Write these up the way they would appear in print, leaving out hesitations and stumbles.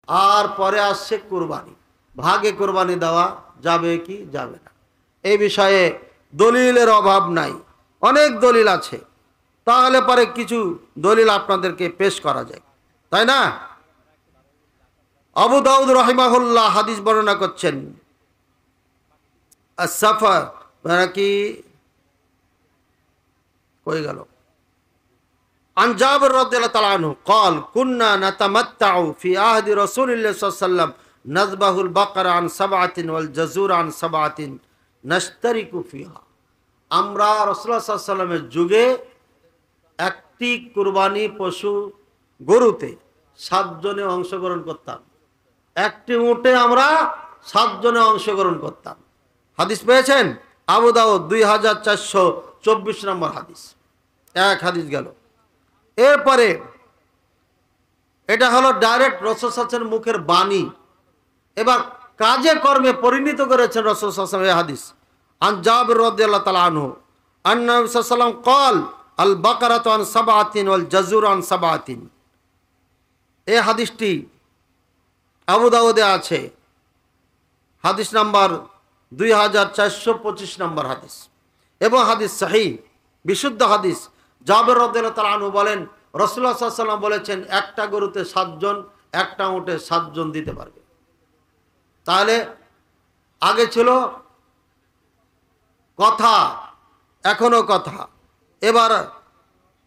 আর পরে আসছে কুরবানি। ভাগে কুরবানি দেওয়া যাবে কি যাবে না, এই বিষয়ে দলিলের অভাব নাই, অনেক দলিল আছে। তাহলে পরে কিছু দলিল আপনাদেরকে পেশ করা যায়, তাই না? আবু দাউদ রাহিমাহুল্লাহ হাদিস বর্ণনা করছেন, as-safar কি কই গেল, عن جابر رضي الله تعالى عنه قال كنا نتمتع في عهد رسول الله صلى الله عليه وسلم نذبح البقرة عن 7 والجزور عن 7 نشترك فيها। আমরা রাসূলুল্লাহ সাল্লাল্লাহু আলাইহি ওয়াসাল্লামের যুগে একটি কুরবানি পশু গরুতে 7 জনে অংশগ্রহণ করতাম, একটি উটে আমরা 7 জনে অংশগ্রহণ করতাম। হাদিস পেয়েছেন আবু দাউদ 2424 নম্বর হাদিস, এক হাদিস গেল। এরপরে এটা হলো ডাইরেক্ট রাসূল সাল্লাল্লাহু আলাইহি ওয়াসাল্লামের মুখের বাণী, এবার কাজে কর্মে পরিণত করেছেন রাসূল সাল্লাল্লাহু আলাইহি ওয়াসাল্লাম। এই হাদিস আন জাবির রাদিয়াল্লাহু তাআলা আনহু আন্না নবী সাল্লাল্লাহু আলাইহি ওয়াসাল্লাম قال البقرة عن 7 والجزور عن 7। এই হাদিসটি আবু দাউদে আছে, হাদিস নাম্বার 2425 নম্বর হাদিস, এবং হাদিস সহিহ বিশুদ্ধ হাদিস। জাবের রাদিয়াল্লাহু তাআলা আনহু বলেন রাসূলুল্লাহ সাল্লাল্লাহু আলাইহি ওয়াসাল্লাম বলেছেন একটা গরুতে 7 জন, একটা উটে 7 জন দিতে পারবে। তাহলে আগে ছিল কথা, এখনো কথা। এবার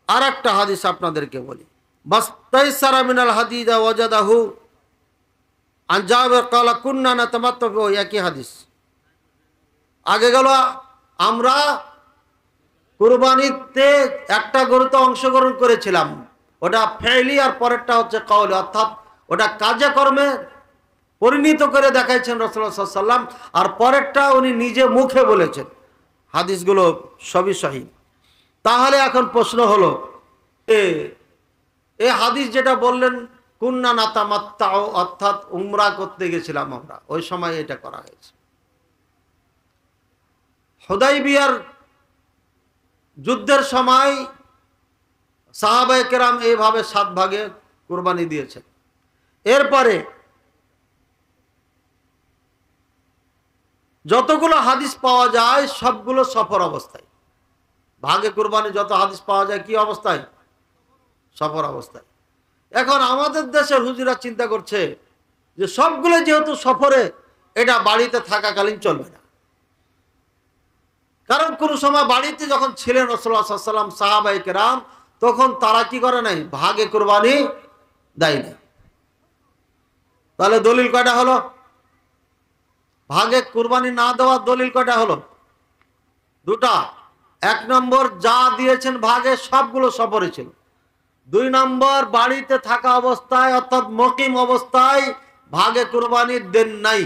আর একটা হাদিস আপনাদেরকে বলি, মাস্তাইসারা মিনাল হাদিদা ওয়াজাদাহু আন জাবের ক্বালা কুন্না নাতামাত্তাউ, একই হাদিস। আগে গেল আমরা কুরবানিতে একটা গরুতে অংশগ্রহণ করেছিলাম, ওটা ফেইলি, আর পরেরটা হচ্ছে কওলি, অর্থাৎ ওটা কাজে কর্মে পরিণত করে দেখাইছেন রাসূলুল্লাহ সাল্লাল্লাহু আলাইহি ওয়াসাল্লাম, আর পরেরটা উনি নিজে মুখে বলেছেন। হাদিসগুলো সবই সহিহ। তাহলে এখন প্রশ্ন হলো, এই হাদিস যেটা বললেন কুন্না নাতামাত্তাউ, অর্থাৎ উমরা করতে গেছিলাম আমরা, ওই সময় এটা করা হয়েছে। হুদাইবিয়ার যুদ্ধের সময় সাহাবায়ে কেরাম এইভাবে 7 ভাগে কুরবানি দিয়েছেন। এরপরে যতগুলো হাদিস পাওয়া যায় সবগুলো সফর অবস্থায়। ভাগে কুরবানি যত হাদিস পাওয়া যায় কি অবস্থায়? সফর অবস্থায়। এখন আমাদের দেশের হুজুরা চিন্তা করছে যে সবগুলো যেহেতু সফরে, এটা বাড়িতে থাকাকালীন চলবে না। কারণ কোন সময় বাড়িতে যখন ছিলেন রাসূলুল্লাহ সাল্লাল্লাহু আলাইহি ওয়াসাল্লাম, সাহাবায়ে কেরাম, তখন তারা কি করে নাই? ভাগে কুরবানি দেয় নাই। তাহলে দলিল কয়টা হলো? ভাগে কুরবানি না দেওয়ার দলিল কয়টা হলো? 2টা। 1 নম্বর, যা দিয়েছেন ভাগে সবগুলো সফরে ছিল। 2 নম্বর, বাড়িতে থাকা অবস্থায় অর্থাৎ মুকিম অবস্থায় ভাগে কুরবানি দেন নাই,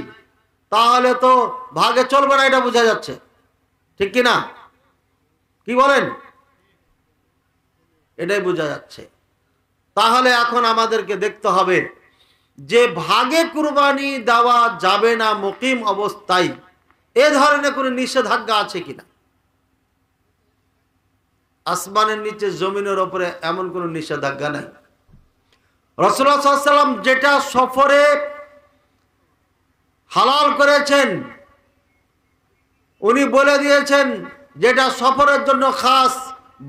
তাহলে তো ভাগে চলবে না, এটা বোঝা যাচ্ছে, ঠিক কি না? কি বলেন? এটাই বোঝা যাচ্ছে। তাহলে এখন আমাদেরকে দেখতে হবে যে ভাগে কুরবানি দেওয়া যাবে না মুকিম অবস্থায়, এ ধরনের কোনো নিষেধাজ্ঞা আছে কিনা? আসমানের নিচে জমিনের উপরে এমন কোনো নিষেধাজ্ঞা নাই। রাসূলুল্লাহ সাল্লাল্লাহু আলাইহি ওয়াসাল্লাম যেটা সফরে হালাল করেছেন, উনি বলে দিয়েছেন যেটা সফরের জন্য খাস,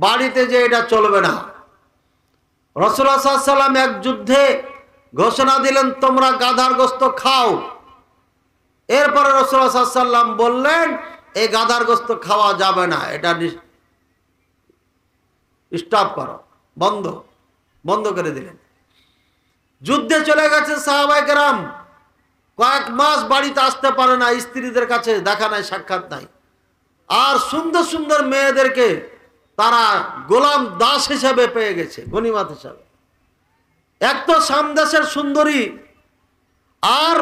বাড়িতে যে এটা চলবে না। রাসূলুল্লাহ সাল্লাল্লাহু আলাইহি ওয়াসাল্লাম এক যুদ্ধে ঘোষণা দিলেন তোমরা গাধার গোশত খাও। এরপরে রাসূলুল্লাহ সাল্লাল্লাহু আলাইহি ওয়াসাল্লাম বললেন এই গাধার গোশত খাওয়া যাবে না, এটা স্টপ করো, বন্ধ করে দিলেন। যুদ্ধে চলে গেছে সাহাবায়ে কেরাম, কয়েক মাস বাড়িতে আসতে পারে না, স্ত্রীদের কাছে দেখা নাই, সাক্ষাৎ নাই। আর সুন্দর সুন্দর মেয়েদেরকে তারা গোলাম দাস হিসাবে পেয়ে গেছে, গনিমত হিসাবে। এক তো সামদেশের সুন্দরী, আর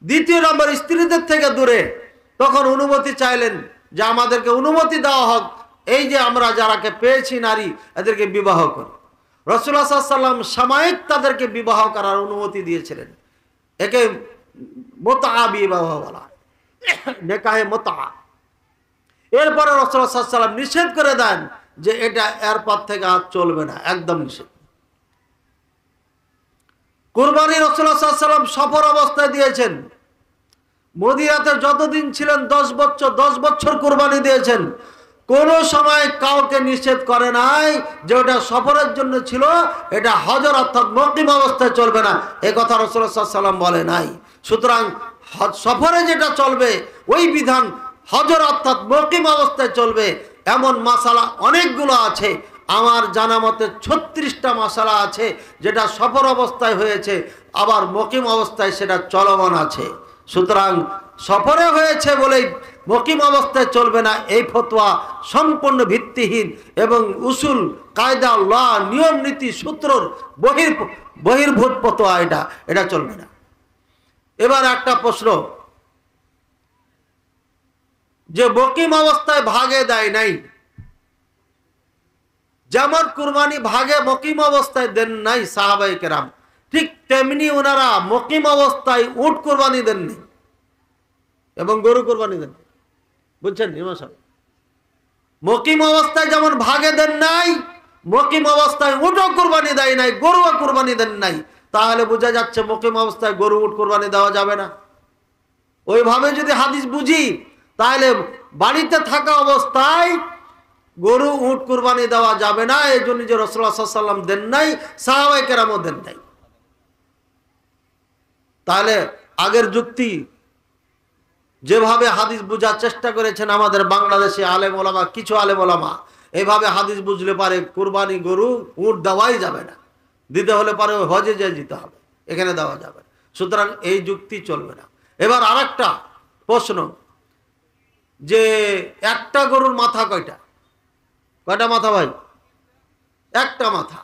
দ্বিতীয় নম্বর স্ত্রীদের থেকে দূরে। তখন অনুমতি চাইলেন যে আমাদেরকে অনুমতি দেওয়া হোক, এই যে আমরা যারাকে পেয়েছি নারী, এদেরকে বিবাহ করি। রাসূলুল্লাহ সাল্লাল্লাহু আলাইহি ওয়াসাল্লাম সাময়িক তাদেরকে বিবাহ করার অনুমতি দিয়েছিলেন। একে মুতআ বিবাহ বলা, নেকাহে মুতআ। এরপরে রাসূলুল্লাহ সাল্লাল্লাহু আলাইহি ওয়াসাল্লাম নিষেধ করে দেন যে এটা এরপর থেকে আর চলবে না, একদম নিষেধ। কুরবানি রাসূলুল্লাহ সাল্লাল্লাহু আলাইহি ওয়াসাল্লাম সফর অবস্থায় দিয়েছেন। মদিনাতে যতদিন ছিলেন 10 বছর কুরবানি দিয়েছেন। কোন সময় কাউকে নিষেধ করে নাই যে ওটা সফরের জন্য ছিল, এটা হজর অর্থাৎ মুকিম অবস্থায় চলবে না, এই কথা রাসূলুল্লাহ সাল্লাল্লাহু আলাইহি ওয়াসাল্লাম বলে নাই। সুতরাং সফরে যেটা চলবে ওই বিধান হজর অর্থাৎ মুকিম অবস্থায় চলবে। এমন মাসালা অনেকগুলো আছে, আমার জানা মতে 36টা মাসালা আছে যেটা সফর অবস্থায় হয়েছে, আবার মুকিম অবস্থায় সেটা চলমান আছে। সুতরাং সফরে হয়েছে বলেই মুকিম অবস্থায় চলবে না, এই ফতোয়া সম্পূর্ণ ভিত্তিহীন এবং উসুল কায়দা ল নিয়ম নীতি সূত্রর বহির্ভূত ফতোয়া, এটা চলবে না। এবার একটা প্রশ্ন, যে মুকিম অবস্থায় ভাগে দেয় নাই, যেমন কুরবানি ভাগে মুকিম অবস্থায় দেন নাই সাহাবায়ে কেরাম, ঠিক তেমনি ওনারা মুকিম অবস্থায় উট কুরবানি দেননি এবং গরু কুরবানি দেন। বুঝছেন ইমাম সাহেব? মুকিম অবস্থায় যেমন ভাগে দেন নাই, মুকিম অবস্থায় উটও কুরবানি দেয় নাই, গরুও কুরবানি দেন নাই। তাহলে বোঝা যাচ্ছে মুকিম অবস্থায় গরু উট কুরবানি দেওয়া যাবে না। ওইভাবে যদি হাদিস বুঝি তাহলে বাড়িতে থাকা অবস্থায় গরু উট কুরবানি দেওয়া যাবে না। এই জন্য যে রাসূলুল্লাহ সাল্লাল্লাহু আলাইহি ওয়াসাল্লাম দেন নাই, সাহাবায়ে কেরামও দেন নাই। তাহলে আগের যুক্তি যেভাবে হাদিস বোঝার চেষ্টা করেছেন আমাদের বাংলাদেশে আলেম ওলামা, কিছু আলেম ওলামা, এভাবে হাদিস বুঝলে পারে কুরবানি গরু উট দেওয়াই যাবে না, দিতে হলে পারে হজে যেয়ে দিতে হবে, এখানে দেওয়া যাবে না। সুতরাং এই যুক্তি চলবে না। এবার আরেকটা প্রশ্ন, যে একটা গরুর মাথা কয়টা মাথা ভাই? একটা মাথা।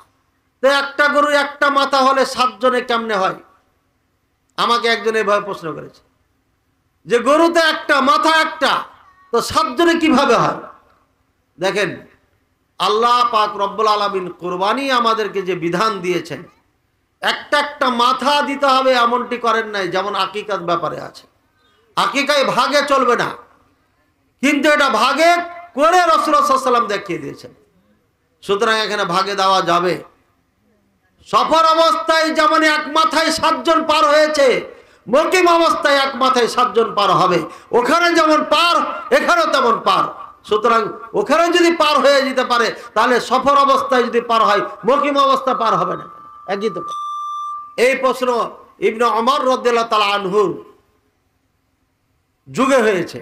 তো একটা গরু একটা মাথা হলে 7 জনে কেমনে হয়? আমাকে একজন এভাবে প্রশ্ন করেছে যে গরুতে একটা মাথা একটা, তো 7 জনে কিভাবে হয়? দেখেন, আল্লাহ পাক রব্বুল আলামিন কুরবানি আমাদেরকে যে বিধান দিয়েছেন, একটা মাথা দিতে হবে এমনটি করেন নাই, যেমন আকিকার ব্যাপারে আছে। আকিকায় ভাগে চলবে না, কিন্তু এটা ভাগে করে রাসূলুল্লাহ সাল্লাল্লাহু আলাইহি ওয়াসাল্লাম দেখিয়ে দিয়েছেন। সুতরাং এখানে ভাগে দেওয়া যাবে। সফর অবস্থায় যেমন এক মাথায় 7 জন পার হয়েছে, মুকিম অবস্থায় এক মাথায় 7 জন পার হবে। ওখানে যেমন পার, এখানেও তেমন পার। সুতরাং ওখানে যদি পার হয়ে যেতে পারে, তাহলে সফর অবস্থায় যদি পার হয়, মুকিম অবস্থা পার হবে না, একই তো। এই প্রশ্ন ইবনে ওমর রাদিয়াল্লাহু তাআলা আনহু যুগে হয়েছে।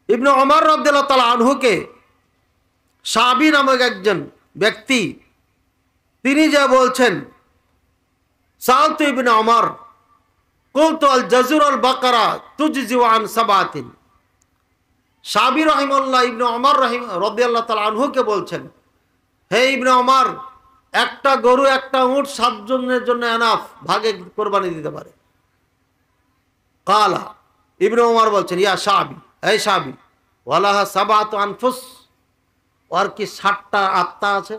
ইবনে ওমর রাদিয়াল্লাহু তাআলা আনহুকে সাহাবী নামক একজন ব্যক্তি, তিনি যা বলছেন, সালতু ইবনে ওমর কুলতু আল জাজুর আল বাকারা তুজজি আন সাবাতিন। সাহাবী রাহিমাহুল্লাহ ইবনে ওমর রাদিয়াল্লাহু তাআলা আনহুকে বলছেন, হে ইবনে ওমর, একটা গরু একটা উট 7 জনের জন্য এনাফ, ভাগে কুরবানি দিতে পারে। কালা, ইবনে ওমর বলছেন, ইয়া সাহাবী, এই সাহাবী, ওয়ালাহা সাবাতু আনফুস, আর কি 7টা আত্মা আছে?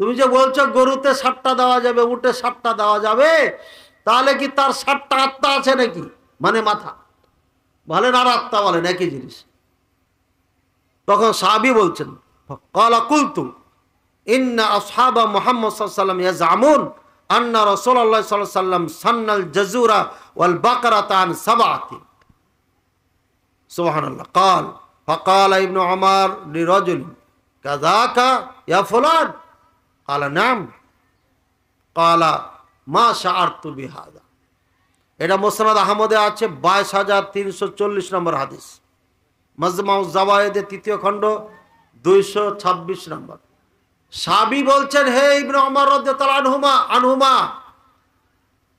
তুমি যে বলছো গরুতে 7টা দেওয়া যাবে, উটে 7টা দেওয়া যাবে, তাহলে কি তার 7টা আত্মা আছে নাকি? মানে মাথা বলেন আর আত্মা বলেন একই জিনিস। তখন সাহাবী বলছেন, ক্বালা কুলতু ইন্না আসহাবা মুহাম্মদ সাল্লাল্লাহু আলাইহি ওয়াসাল্লাম ইয়াজামুন আন্না রাসূলুল্লাহ সাল্লাল্লাহু আলাইহি ওয়াসাল্লাম সান্নাল জাজুরা ওয়াল বাকারাতা আন সাবআতি। সুবহানাল্লাহ। قال فقال ابن عمر لرجل كذاك يا فلان قال نعم قال ما شعرت بهذا। এটা মুসনাদ আহমদে আছে 22340 নম্বর হাদিস, মাজমাউজ জাওয়ায়েদে 3য় খণ্ড 226 নম্বর। সাহাবী বলছেন, হে ইবনে ওমর রাদিয়াল্লাহু আনহুমা,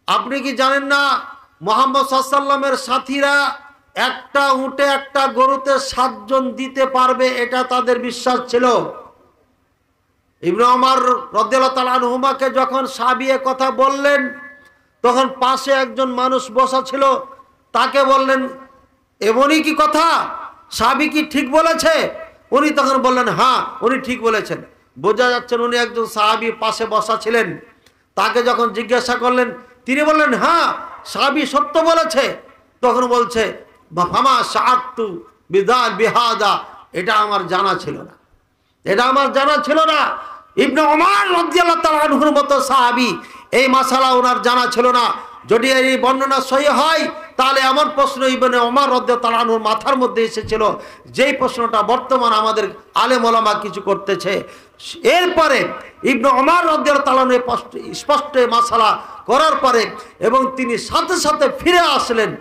আপনি কি জানেন না মুহাম্মদ সাল্লাল্লাহু আলাইহি ওয়াসাল্লামের সাথীরা একটা উটে একটা গরুতে 7 জন দিতে পারবে, এটা তাদের বিশ্বাস ছিল। ইবনে ওমর রাদিয়াল্লাহু তাআলা আনহুমাকে যখন সাহাবী কথা বললেন, তখন পাশে একজন মানুষ বসা ছিল, তাকে বললেন, এমনই কি কথা? সাহাবী কি ঠিক বলেছে? উনি তখন বললেন, হ্যাঁ উনি ঠিক বলেছেন। বোঝা যাচ্ছে উনি একজন সাহাবী পাশে বসা ছিলেন। তাকে যখন জিজ্ঞাসা করলেন, তিনি বললেন, হ্যাঁ সাহাবী সত্য বলেছে। তখন বলছে, ফামা শাআতু বিহাদা, এটা আমার জানা ছিল না, এটা আমার জানা ছিল না। ইবনে ওমর রাদিয়াল্লাহু তাআলা আনহুর মতো সাহাবী এই মাসালা ওনার জানা ছিল না। যদি এই বর্ণনা সহি হয় তাহলে এমন প্রশ্ন ইবনে ওমর রাদিয়াল্লাহু আনহুর মাথার মধ্যে এসেছিল যেই প্রশ্নটা বর্তমান আমাদের আলেম ওলামা কিছু করতেছে। এরপরে ইবনে ওমর রাদিয়াল্লাহু আনহু স্পষ্ট মাসালা করার পরে এবং তিনি সাথে সাথে ফিরে আসলেন।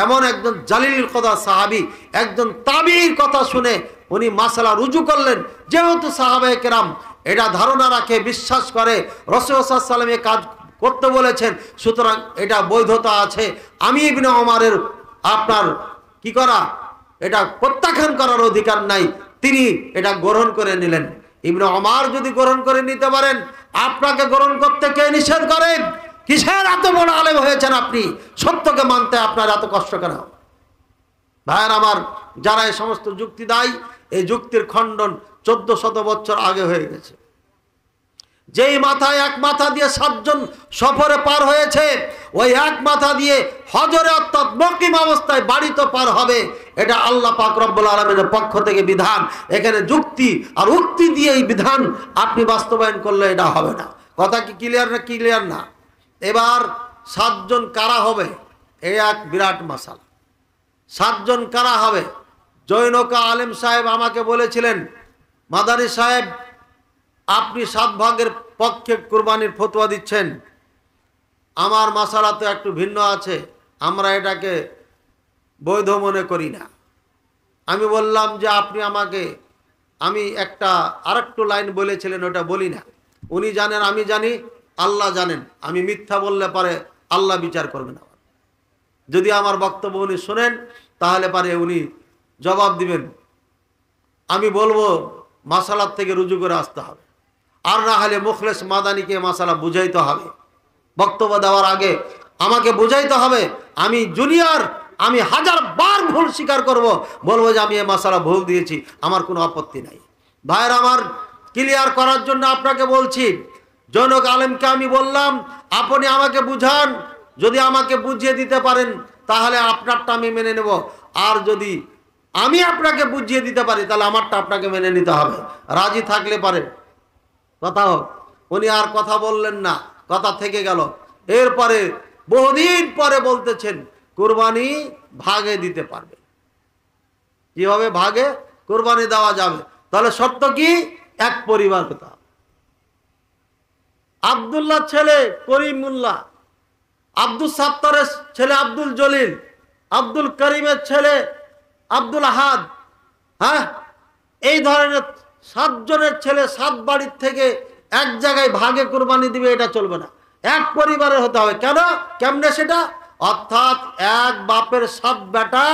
এমন একজন জালিল কদর সাহাবী, একজন তাবিঈর কথা শুনে উনি মাসালা রুজু করলেন। যেহেতু সাহাবায়ে কেরাম এটা ধারণা রাখে, বিশ্বাস করে রাসূল সাল্লাল্লাহু আলাইহি ওয়াসাল্লাম এই কাজ করতে বলেছেন, সুতরাং এটা বৈধতা আছে। আমি ইবনে ওমরের আপনার কি করা, এটা প্রত্যাখ্যান করার অধিকার নাই। তিনি এটা গ্রহণ করে নিলেন। ইবনে ওমর যদি গ্রহণ করে নিতে পারেন, আপনাকে গ্রহণ করতে কে নিষেধ করেন? কিসের এত বড় আলেম হয়েছেন আপনি? সত্যকে মানতে আপনার এত কষ্ট কেন? ভাইয়ের আমার, যারা এই সমস্ত যুক্তি দেয়, এই যুক্তির খণ্ডন 1400 বছর আগে হয়ে গেছে। যেই মাথায় এক মাথা দিয়ে 7 জন সফরে পার হয়েছে, ওই এক মাথা দিয়ে হজরে অর্থাৎ মুকিম অবস্থায় বাড়িতে পার হবে। এটা আল্লাহ পাক রব্বুল আলামিনের পক্ষ থেকে বিধান। এখানে যুক্তি আর উক্তি দিয়ে এই বিধান আপনি বাস্তবায়ন করলে এটা হবে না। কথা কি ক্লিয়ার না? ক্লিয়ার না? এবার 7 জন কারা হবে, এই এক বিরাট মাসালা। 7 জন কারা হবে? জৈনকা আলেম সাহেব আমাকে বলেছিলেন, মাদানী সাহেব আপনি 7 ভাগের পক্ষে কুরবানির ফতোয়া দিচ্ছেন, আমার মাসালা তো একটু ভিন্ন আছে, আমরা এটাকে বৈধ মনে করি না। আমি বললাম যে আপনি আমাকে, আমি একটা আরেকটু লাইন বলেছিলেন, ওটা বলি না। উনি জানেন, আমি জানি, আল্লাহ জানেন। আমি মিথ্যা বললে পারে আল্লাহ বিচার করবেন। যদি আমার বক্তব্য উনি শোনেন তাহলে পারে উনি জবাব দিবেন। আমি বলবো মাসালার থেকে রুজু করে আসতে হবে, আর না হলে মুখলেস মাদানিকে মাসালা বুঝাইতে হবে। বক্তব্য দেওয়ার আগে আমাকে বুঝাইতে হবে। আমি জুনিয়র, আমি 1000 বার ভুল স্বীকার করব, বলবো যে আমি এই মাসালা ভুল দিয়েছি, আমার কোনো আপত্তি নাই। ভাইয়ের আমার, ক্লিয়ার করার জন্য আপনাকে বলছি, জনক আলেমকে আমি বললাম আপনি আমাকে বুঝান, যদি আমাকে বুঝিয়ে দিতে পারেন তাহলে আপনারটা আমি মেনে নেব, আর যদি আমি আপনাকে বুঝিয়ে দিতে পারি তাহলে আমারটা আপনাকে মেনে নিতে হবে। রাজি থাকলে পারে কথা হোক। উনি আর কথা বললেন না, কথা থেকে গেল। এরপরে বহুদিন পরে বলতেছেন কুরবানি ভাগে দিতে পারবে। কিভাবে ভাগে কুরবানি দেওয়া যাবে? তাহলে শর্ত কি? এক পরিবার হতে হবে। আব্দুল্লাহ ছেলে করিমুল্লাহ, আব্দুল সাত্তারের ছেলে আব্দুল জলিল, আব্দুল করিমের ছেলে আব্দুল আহাদ, হ্যাঁ, এই ধরনের 7 জনের ছেলে 7 বাড়ির থেকে এক জায়গায় ভাগে কুরবানি দিবে, এটা চলবে না। এক পরিবারের হতে হবে। কেন? কেমনে সেটা? অর্থাৎ এক বাপের 7 বেটা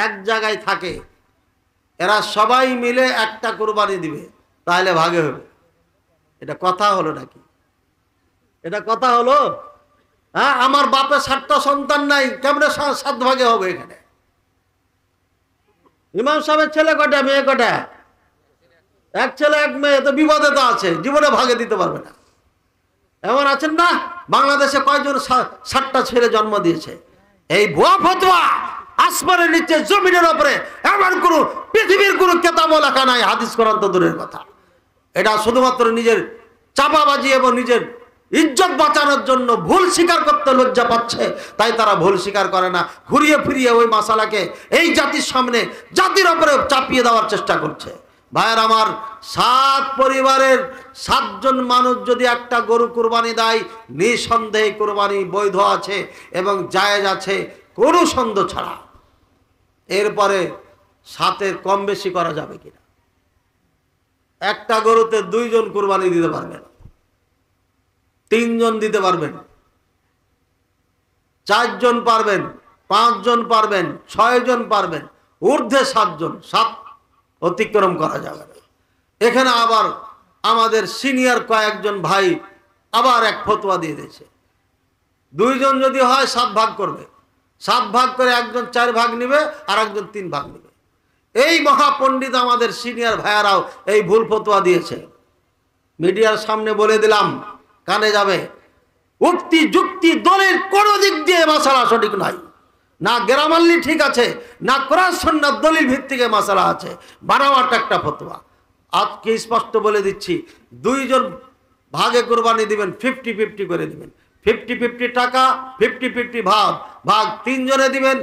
এক জায়গায় থাকে, এরা সবাই মিলে একটা কুরবানি দিবে, তাহলে ভাগে হবে। এটা কথা হলো নাকি? এটা কথা হলো? হ্যাঁ, আমার বাপের 7টা সন্তান নাই, কেমনে 7 ভাগে হবে? এখানে ইমাম সাহেবের ছেলে কটা, মেয়ে কটা? এক ছেলে এক মেয়ে, তো বিপদে তো আছে, জীবনে ভাগে দিতে পারবে না। এমন আছেন না? বাংলাদেশে কয়জন 7টা ছেলে জন্ম দিয়েছে? এই ভুয়া ফতোয়া আসমানের নিচে জমিনের উপরে এমন কোন পৃথিবীর কোন কিতাব লেখা নাই, হাদিস কোরআন তো দূরের কথা। এটা শুধুমাত্র নিজের চাপাবাজি এবং নিজের ইজ্জত বাঁচানোর জন্য ভুল স্বীকার করতে লজ্জা পাচ্ছে, তাই তারা ভুল স্বীকার করে না। ঘুরিয়ে ফিরিয়ে ওই মাসালাকে এই জাতির সামনে, জাতির উপরে চাপিয়ে দেওয়ার চেষ্টা করছে। ভাইয়ের আমার, 7 পরিবারের 7 জন মানুষ যদি একটা গরু কুরবানি দেয়, নিঃসন্দেহে কুরবানি বৈধ আছে এবং জায়েজ আছে, কোনো সন্দেহ ছাড়া। এরপরে 7-এর কম বেশি করা যাবে কিনা? একটা গরুতে 2 জন কুরবানি দিতে পারবেন, 3 জন দিতে পারবেন, 4 জন পারবেন, 5 জন পারবেন, 6 জন পারবেন, ঊর্ধ্বে 7 জন, 7 অতিক্রম করা যাবে না। এখানে আবার আমাদের সিনিয়র কয়েকজন ভাই আবার এক ফতোয়া দিয়ে দিয়েছে, 2 জন যদি হয় 7 ভাগ করবে, 7 ভাগ করে একজন 4 ভাগ নিবে আর একজন 3 ভাগ নিবে। এই মহাপণ্ডিত আমাদের সিনিয়র ভাইয়ারাও এই ভুল ফতোয়া দিয়েছে। মিডিয়ার সামনে বলে দিলাম, কানে যাবে। উক্তি যুক্তি দলিল কোন দিক দিয়ে মাসালা সঠিক নাই, না গ্রামাল্লি ঠিক আছে, না কোরআন সুন্নাত দলিল ভিত্তিকে মাসালা আছে, বানাওয়াট একটা ফতোয়া। আজকে স্পষ্ট বলে দিচ্ছি, 2 জন ভাগে কুরবানি দিবেন, 50-50 করে দিবেন। 50-50 টাকা, 50-50 ভাগ। ভাগ 3 জনে দিবেন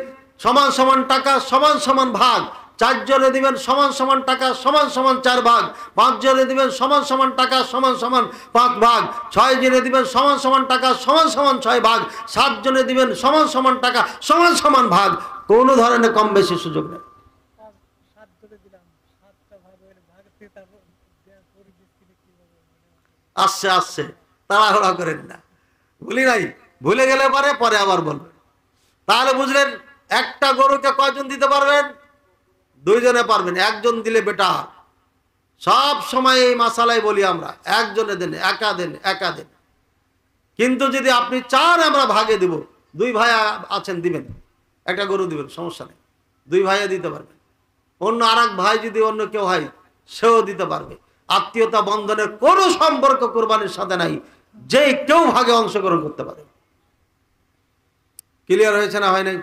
সমান সমান টাকা, সমান সমান ভাগ। 4 জনে দিবেন সমান সমান টাকা, সমান সমান 4 ভাগ। 5 জনে দিবেন সমান সমান টাকা, সমান সমান 5 ভাগ। 6 জনে দিবেন সমান সমান টাকা, সমান সমান 6 ভাগ। 7 জনে দিবেন সমান সমান টাকা, সমান সমান ভাগ। কোনো ধরনের কম বেশি সুযোগ নেই। আসছে আসছে, তাড়াহুড়া করেন না। ভুলি নাই, ভুলে গেলে পরে আবার বলবেন। তাহলে বুঝলেন, একটা গরুকে কয়জন দিতে পারবেন? 2 জনে পারবেন। 1 জন দিলে বেটা। সব সময় এই মাসালাই বলি আমরা, 1 জনে দেন, একা দেন, একা দেন। কিন্তু যদি আপনি চান আমরা ভাগে দিব, 2 ভাই আছেন, দিবেন, একটা গরু দিবেন, সমস্যা নেই। 2 ভাইয়ে দিতে পারবেন। অন্য আরেক ভাই যদি অন্য কেউ হয়, সেও দিতে পারবে। আত্মীয়তা বন্ধনের কোনো সম্পর্ক কোরবানির সাথে নাই, যে কেউ ভাগে অংশগ্রহণ করতে পারে। ক্লিয়ার হয়েছে না হয় নাই?